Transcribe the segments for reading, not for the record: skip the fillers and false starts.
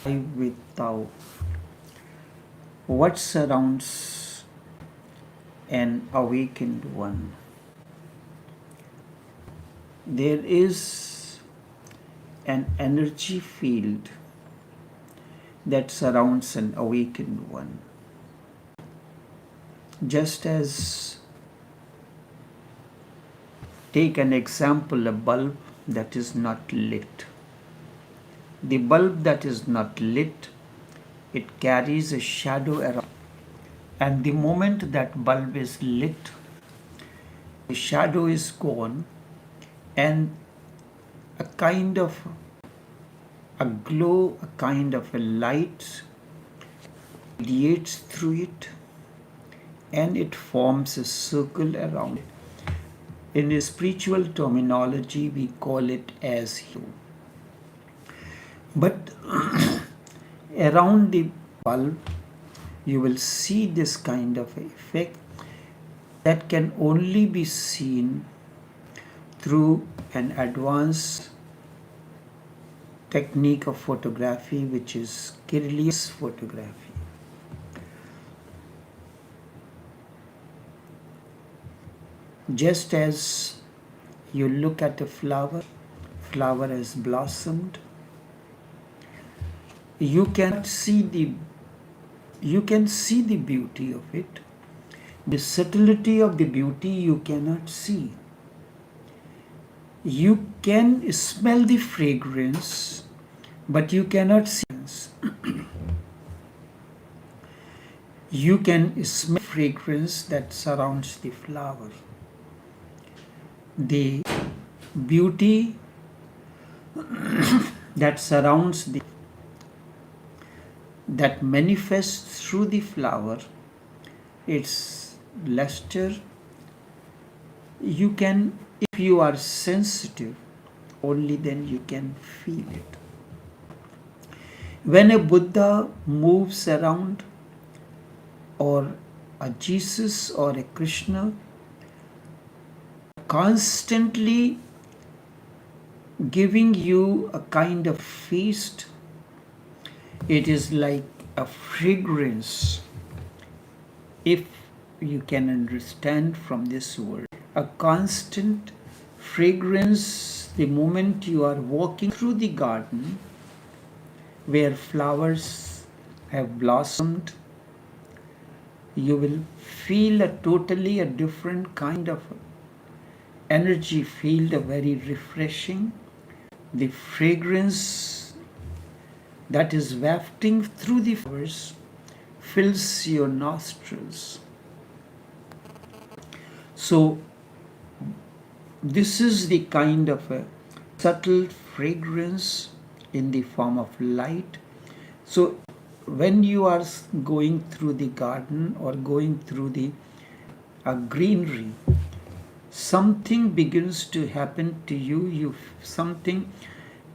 with Tao. What surrounds an awakened one? There is an energy field that surrounds an awakened one. Just as, take an example, a bulb that is not lit. The bulb that is not lit, it carries a shadow around. And the moment that bulb is lit, the shadow is gone and a kind of a glow, a kind of a light radiates through it and it forms a circle around it. In a spiritual terminology, we call it as hue. But around the bulb, you will see this kind of effect that can only be seen through an advanced technique of photography, which is Kirlian's photography. Just as you look at a flower has blossomed, you can see the beauty of it. The subtlety of the beauty you cannot see. You can smell the fragrance, but you cannot see it. You can smell the fragrance that surrounds the flower. The beauty that surrounds that manifests through the flower, its luster, you can, if you are sensitive, only then you can feel it. When a Buddha moves around, or a Jesus or a Krishna, constantly giving you a kind of feast, it is like a fragrance, if you can understand from this word. A constant fragrance the moment you are walking through the garden where flowers have blossomed. You will feel a totally different kind of energy field, a very refreshing. The fragrance that is wafting through the flowers fills your nostrils. So this is the kind of a subtle fragrance in the form of light. So when you are going through the garden or going through the greenery, something begins to happen to you.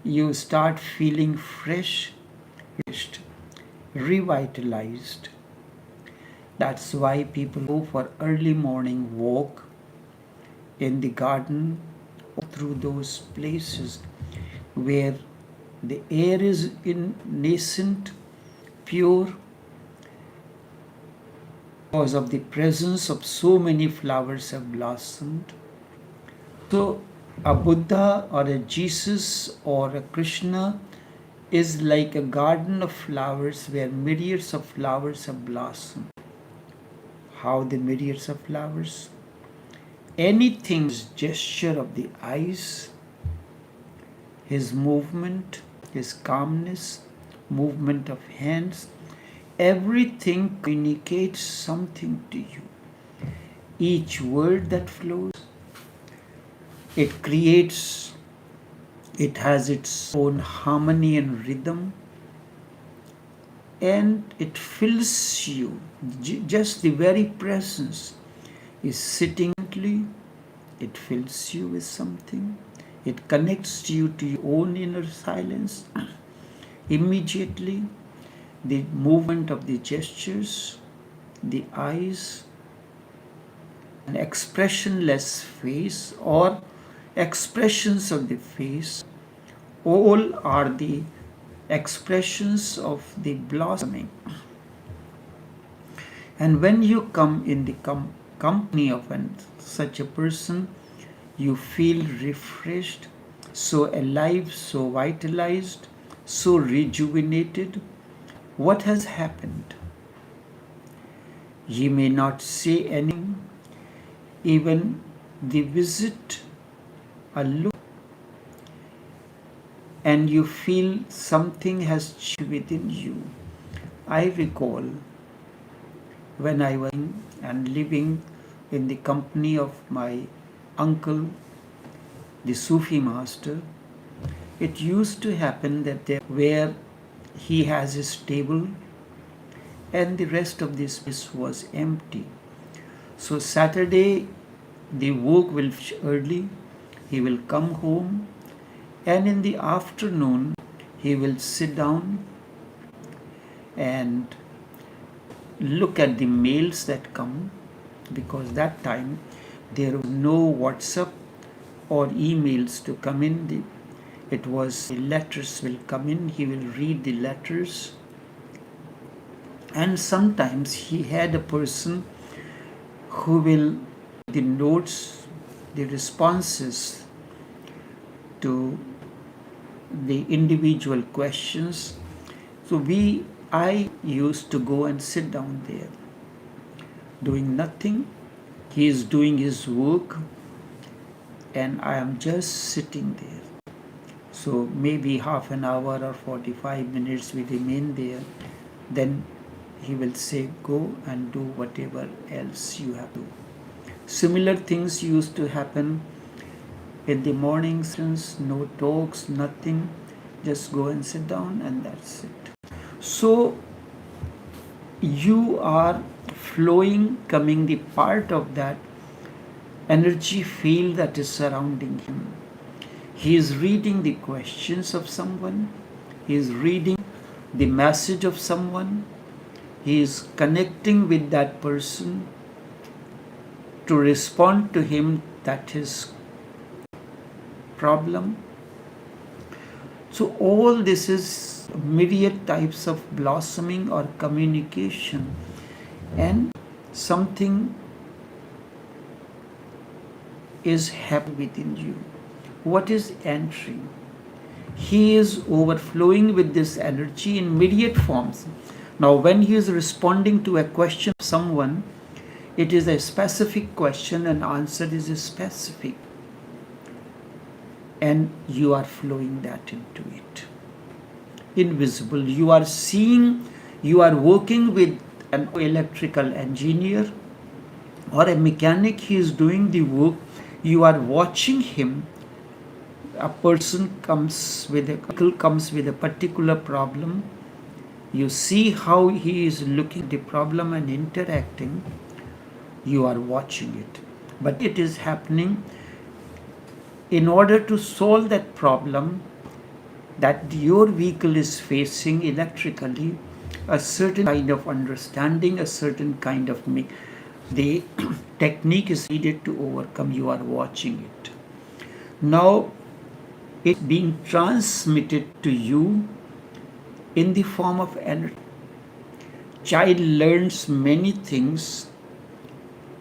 You start feeling fresh, revitalized. That's why people go for early morning walk in the garden or through those places where the air is nascent, pure, because of the presence of so many flowers have blossomed. So a Buddha or a Jesus or a Krishna is like a garden of flowers where myriads of flowers have blossomed. How the myriads of flowers? Anything's gesture of the eyes, his movement, his calmness, movement of hands, everything communicates something to you. Each word that flows, it has its own harmony and rhythm, and it fills you. Just the very presence is sitting, it fills you with something. It connects you to your own inner silence. Immediately, the movement of the gestures, the eyes, an expressionless face or expressions of the face, all are the expressions of the blossoming. And when you come in the company of such a person, you feel refreshed, so alive, so vitalized, so rejuvenated. What has happened? He may not say anything, even the visit, a look, and you feel something has changed within you. I recall when I was and living in the company of my uncle, the Sufi master, it used to happen that where he has his table and the rest of this place was empty. So Saturday, the work will finish early, he will come home, and in the afternoon, he will sit down and look at the mails that come, because that time there was no WhatsApp or emails to come in. It was the letters will come in, he will read the letters, and sometimes he had a person who will the notes, the responses to the individual questions. So I used to go and sit down there, doing nothing. He is doing his work, and I am just sitting there. So maybe half an hour or 45 minutes we remain there. Then he will say, go and do whatever else you have to do. Similar things used to happen in the mornings, no talks, nothing, just go and sit down and that's it. So you are flowing, coming the part of that energy field that is surrounding him. He is reading the questions of someone, he is reading the message of someone, he is connecting with that person to respond to him, that his problem. So all this is myriad types of blossoming or communication, and something is happening within you. What is entering? He is overflowing with this energy in myriad forms. Now when he is responding to a question of someone, it is a specific question and answer is specific, and you are flowing that into it. Invisible, you are seeing, you are working with an electrical engineer or a mechanic, he is doing the work, you are watching him. A person comes with a particular problem, you see how he is looking at the problem and interacting, you are watching it. But it is happening in order to solve that problem that your vehicle is facing electrically. A certain kind of understanding, a certain kind of the technique is needed to overcome. You are watching it. Now it's being transmitted to you in the form of energy. Child learns many things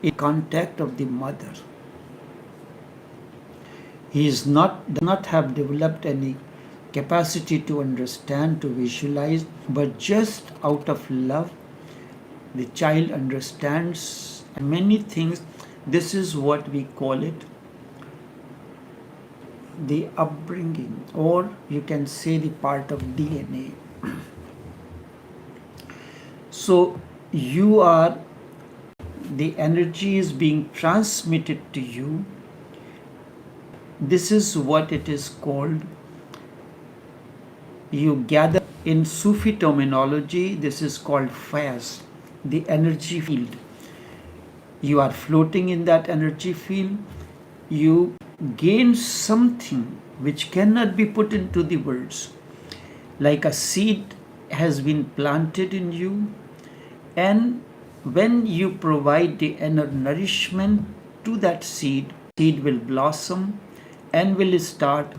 in contact of the mother. He does not have developed any capacity to understand, to visualize, but just out of love, the child understands many things. This is what we call it, the upbringing, or you can say the part of DNA. So you are, the energy is being transmitted to you. This is what it is called. You gather, in Sufi terminology, this is called faiz, the energy field. You are floating in that energy field. You gain something which cannot be put into the words. Like a seed has been planted in you, and when you provide the inner nourishment to that seed will blossom and will start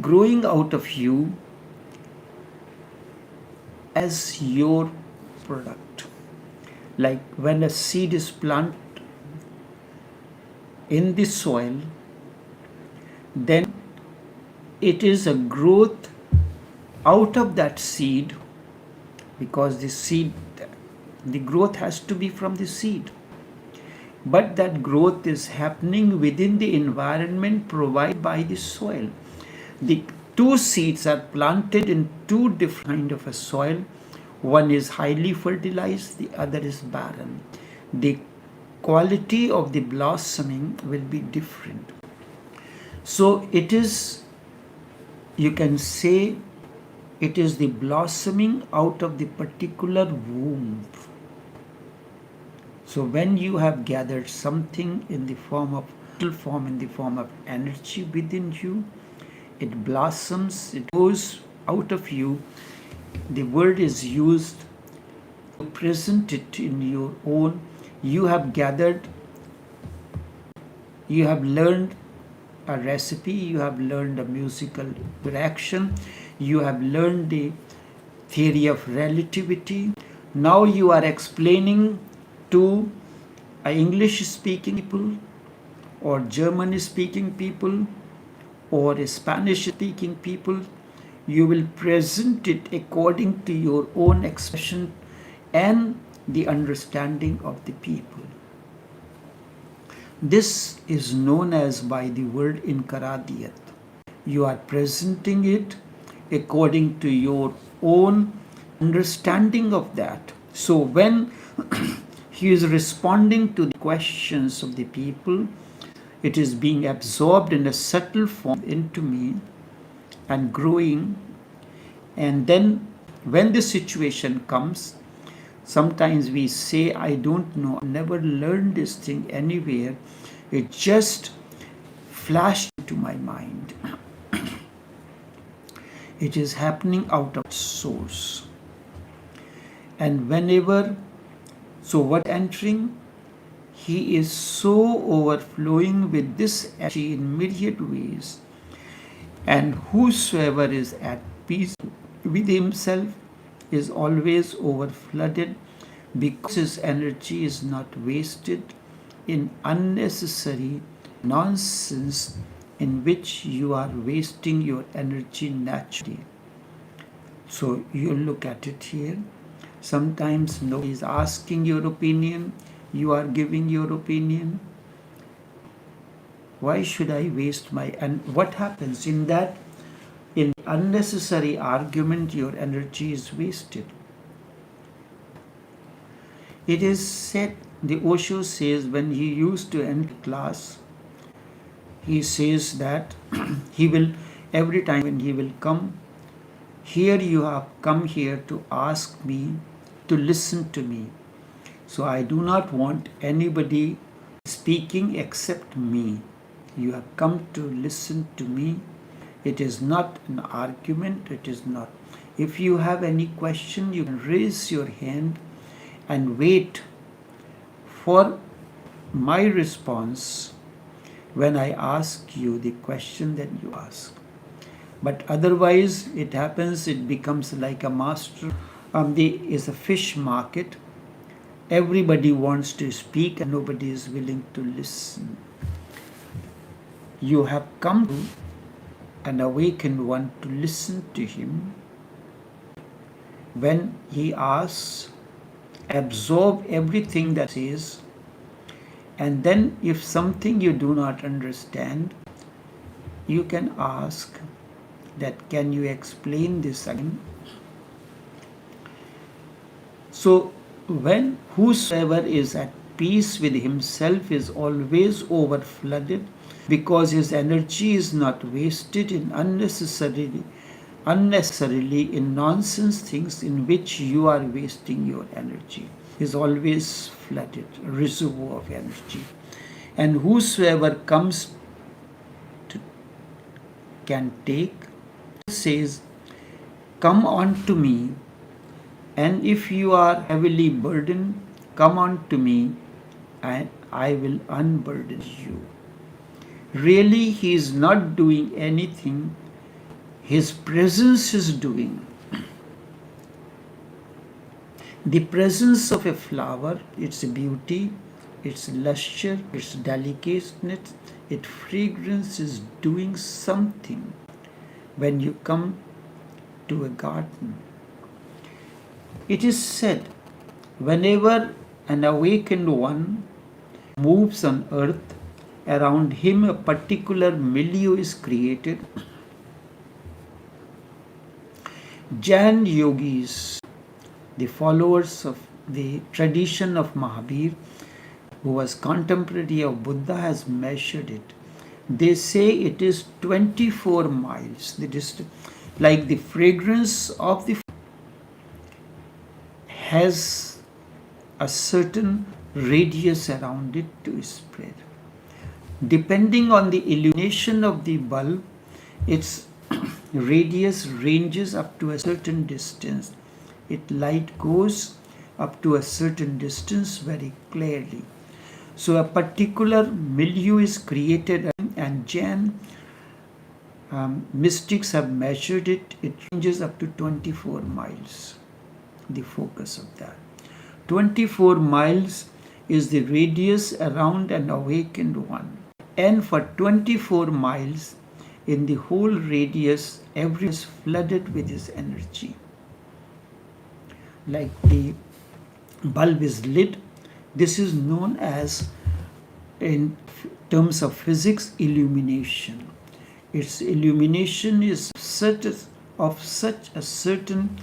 growing out of you as your product. Like when a seed is planted in the soil, then it is a growth out of that seed, because the growth has to be from the seed. But that growth is happening within the environment provided by the soil. The two seeds are planted in two different kinds of a soil. One is highly fertilized, the other is barren. The quality of the blossoming will be different. So it is, you can say, it is the blossoming out of the particular womb. So when you have gathered something in the form of energy within you, it blossoms, it goes out of you. The word is used to present it in your own. You have gathered, you have learned a recipe, you have learned a musical reaction, you have learned the theory of relativity. Now you are explaining to English speaking people, or German speaking people, or Spanish speaking people. You will present it according to your own expression and the understanding of the people. This is known as by the word inkaradiyat. You are presenting it according to your own understanding of that. So when he is responding to the questions of the people, it is being absorbed in a subtle form into me and growing. And then when the situation comes, sometimes we say, I don't know, I never learned this thing anywhere. It just flashed into my mind. It is happening out of source. And whenever, so what entering? He is so overflowing with this energy in myriad ways. And whosoever is at peace with himself is always overflooded, because his energy is not wasted in unnecessary nonsense in which you are wasting your energy naturally. So you look at it here. Sometimes nobody is asking your opinion, you are giving your opinion. Why should I waste my, and what happens in that? In unnecessary argument, your energy is wasted. It is said, the Osho says, when he used to enter class, he says that he will, every time when he will come, here you have come here to ask me, to listen to me. So I do not want anybody speaking except me. You have come to listen to me. It is not an argument, it is not. If you have any question, you can raise your hand and wait for my response when I ask you the question that you ask. But otherwise, it happens, it becomes like a master. Is a fish market. Everybody wants to speak and nobody is willing to listen. You have come to an awakened one to listen to him. When he asks, absorb everything that he says, and then if something you do not understand, you can ask that, can you explain this again? So when whosoever is at peace with himself is always overflooded, because his energy is not wasted in unnecessarily in nonsense things in which you are wasting your energy. Is always flooded, a reservoir of energy. And whosoever comes to can take, says, come on to me, and if you are heavily burdened, come on to me and I will unburden you. Really, he is not doing anything. His presence is doing. The presence of a flower, its beauty, its luster, its delicateness, its fragrance is doing something when you come to a garden. It is said, whenever an awakened one moves on earth, around him a particular milieu is created. Jain yogis, the followers of the tradition of Mahavir, who was contemporary of Buddha, has measured it. They say it is 24 miles. The distance, like the fragrance of the has a certain radius around it to spread. Depending on the illumination of the bulb, its radius ranges up to a certain distance. Its light goes up to a certain distance very clearly. So a particular milieu is created, and Jain mystics have measured it. It ranges up to 24 miles, the focus of that. 24 miles is the radius around an awakened one. And for 24 miles, in the whole radius, everyone is flooded with his energy. Like the bulb is lit, this is known as, in terms of physics, illumination. Its illumination is of such a certain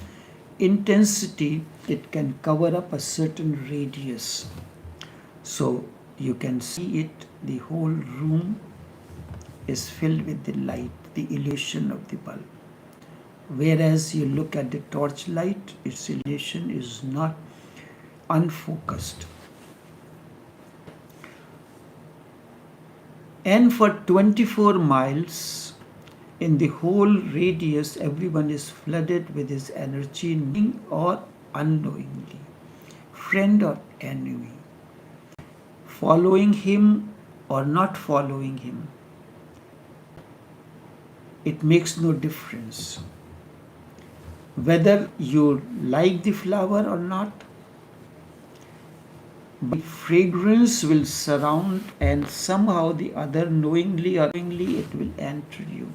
intensity, it can cover up a certain radius. So you can see it, the whole room is filled with the light, the illusion of the bulb. Whereas you look at the torchlight, its illusion is not unfocused. And for 24 miles, in the whole radius, everyone is flooded with his energy, knowing or unknowingly, friend or enemy, following him or not following him. It makes no difference. Whether you like the flower or not, the fragrance will surround, and somehow the other, knowingly or unknowingly, it will enter you.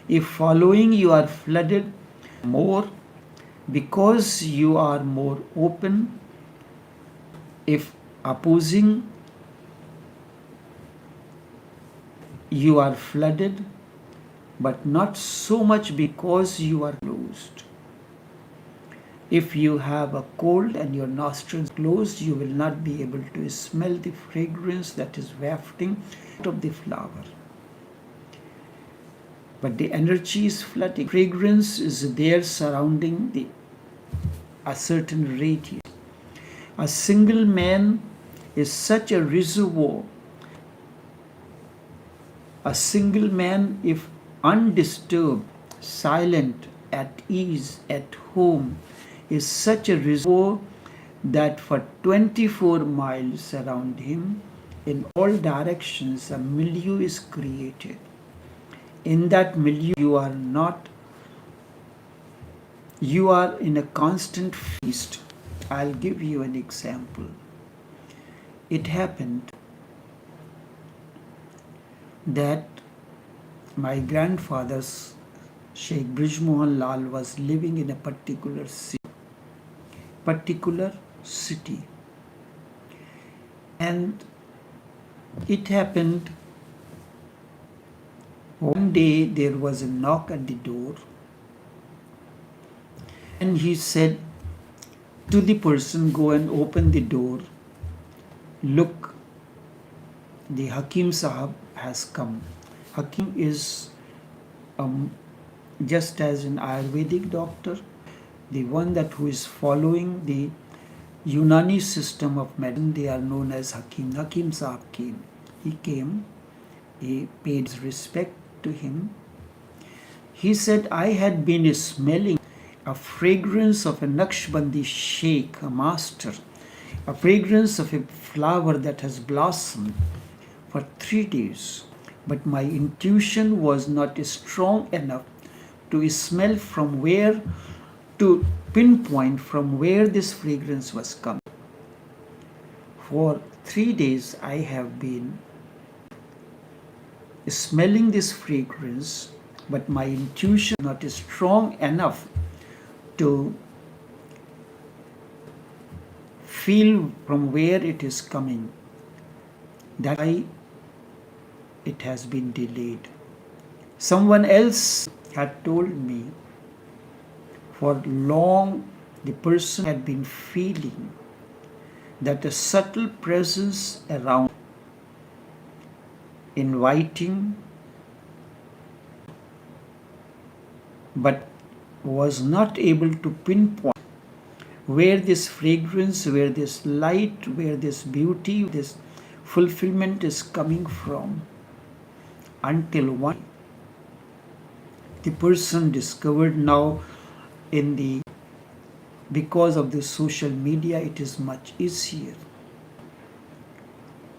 If following, you are flooded more because you are more open. If opposing, you are flooded, but not so much because you are closed. If you have a cold and your nostrils closed, you will not be able to smell the fragrance that is wafting out of the flower. But the energy is flooding. Fragrance is there surrounding a certain radius. A single man is such a reservoir. A single man, if undisturbed, silent, at ease, at home, is such a reservoir that for 24 miles around him, in all directions, a milieu is created. In that milieu, you are in a constant feast. I'll give you an example. It happened that my grandfather's Sheikh Brijmohan Lal was living in a particular city. And it happened one day there was a knock at the door, and he said to the person, go and open the door. Look, the Hakim Sahab has come. Hakim is just as an Ayurvedic doctor, the one who is following the Unani system of medicine, they are known as Hakim. Hakim Sahab came. He came, he paid respect to him. He said, I had been smelling a fragrance of a Naqshbandi sheikh, a master, a fragrance of a flower that has blossomed for 3 days. but my intuition was not strong enough to smell from where, to pinpoint from where this fragrance was coming. For 3 days I have been smelling this fragrance, but my intuition is not strong enough to feel from where it is coming. That's why it has been delayed. Someone else had told me for long the person had been feeling that a subtle presence around, inviting, but was not able to pinpoint where this fragrance, where this light, where this beauty, this fulfillment is coming from, until one the person discovered. Now because of the social media, it is much easier.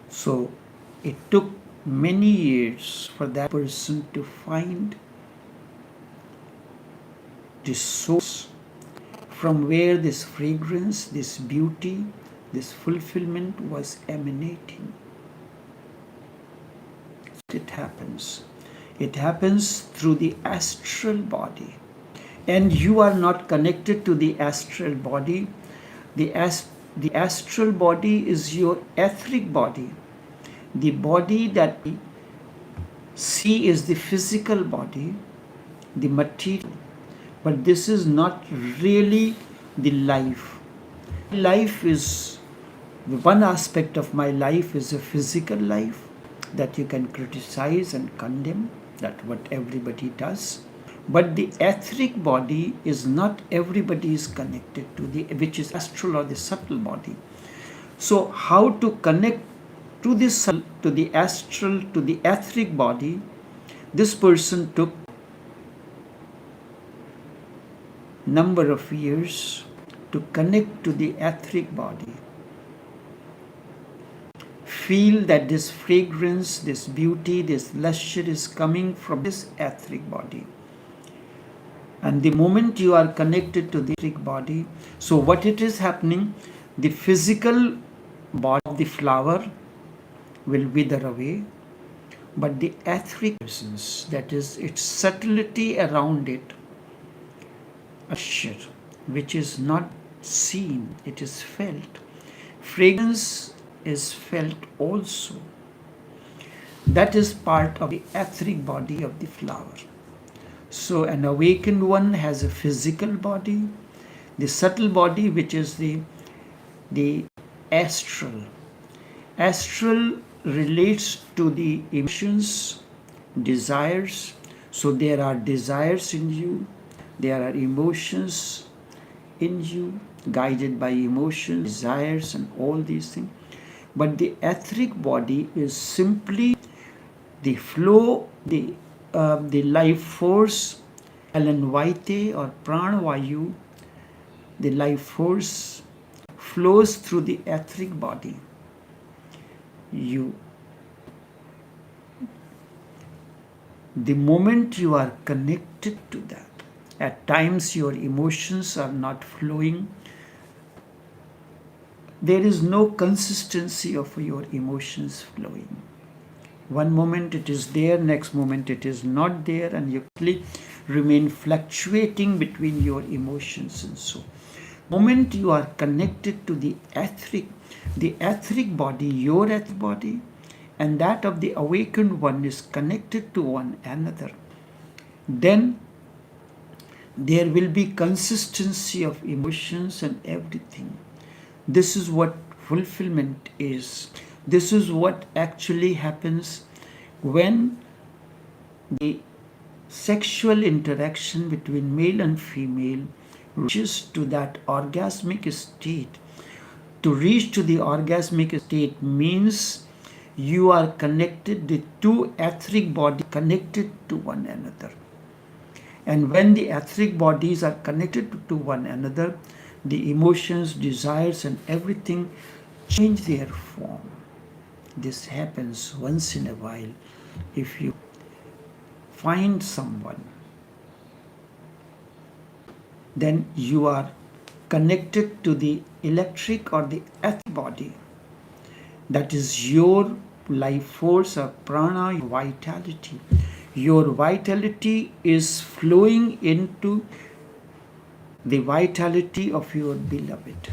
So it took many years for that person to find the source from where this fragrance, this beauty, this fulfillment was emanating. It happens. It happens through the astral body. And you are not connected to the astral body. The astral body is your etheric body. The body that we see is the physical body, the material. But this is not really the life. Life is, one aspect of my life is a physical life that you can criticize and condemn. That's what everybody does. But the etheric body is not everybody is connected to, which is astral or the subtle body. So how to connect to this, to the astral, to the etheric body? This person took number of years to connect to the etheric body. Feel that this fragrance, this beauty, this luster is coming from this etheric body. And the moment you are connected to the etheric body, so what it is happening, the physical body of the flower will wither away, but the etheric presence, that is its subtlety around it, which is not seen, it is felt. Fragrance is felt also. That is part of the etheric body of the flower. So an awakened one has a physical body, the subtle body, which is the astral. Astral relates to the emotions, desires. So there are desires in you, there are emotions in you, guided by emotions, desires, and all these things. But the etheric body is simply the flow, the life force, Alan Vaite or Pranavayu, the life force flows through the etheric body. The moment you are connected to that, at times your emotions are not flowing. There is no consistency of your emotions flowing. One moment it is there, next moment it is not there, and you remain fluctuating between your emotions and so. Moment you are connected to the etheric body, your etheric body, and that of the awakened one is connected to one another, then there will be consistency of emotions and everything. This is what fulfillment is. This is what actually happens when the sexual interaction between male and female reaches to that orgasmic state. To reach to the orgasmic state means you are connected, the two etheric bodies connected to one another. And when the etheric bodies are connected to one another, the emotions, desires, and everything change their form. This happens once in a while. If you find someone, then you are connected to the electric or the etheric body. That is your life force or prana, vitality. Your vitality is flowing into the vitality of your beloved.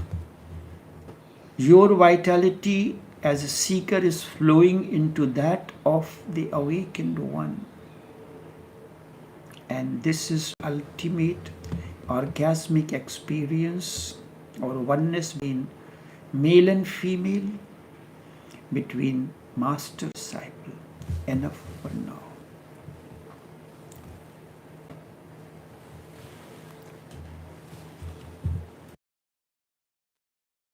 Your vitality as a seeker is flowing into that of the awakened one. And this is ultimate orgasmic experience or oneness between male and female, between master disciple. Enough for now.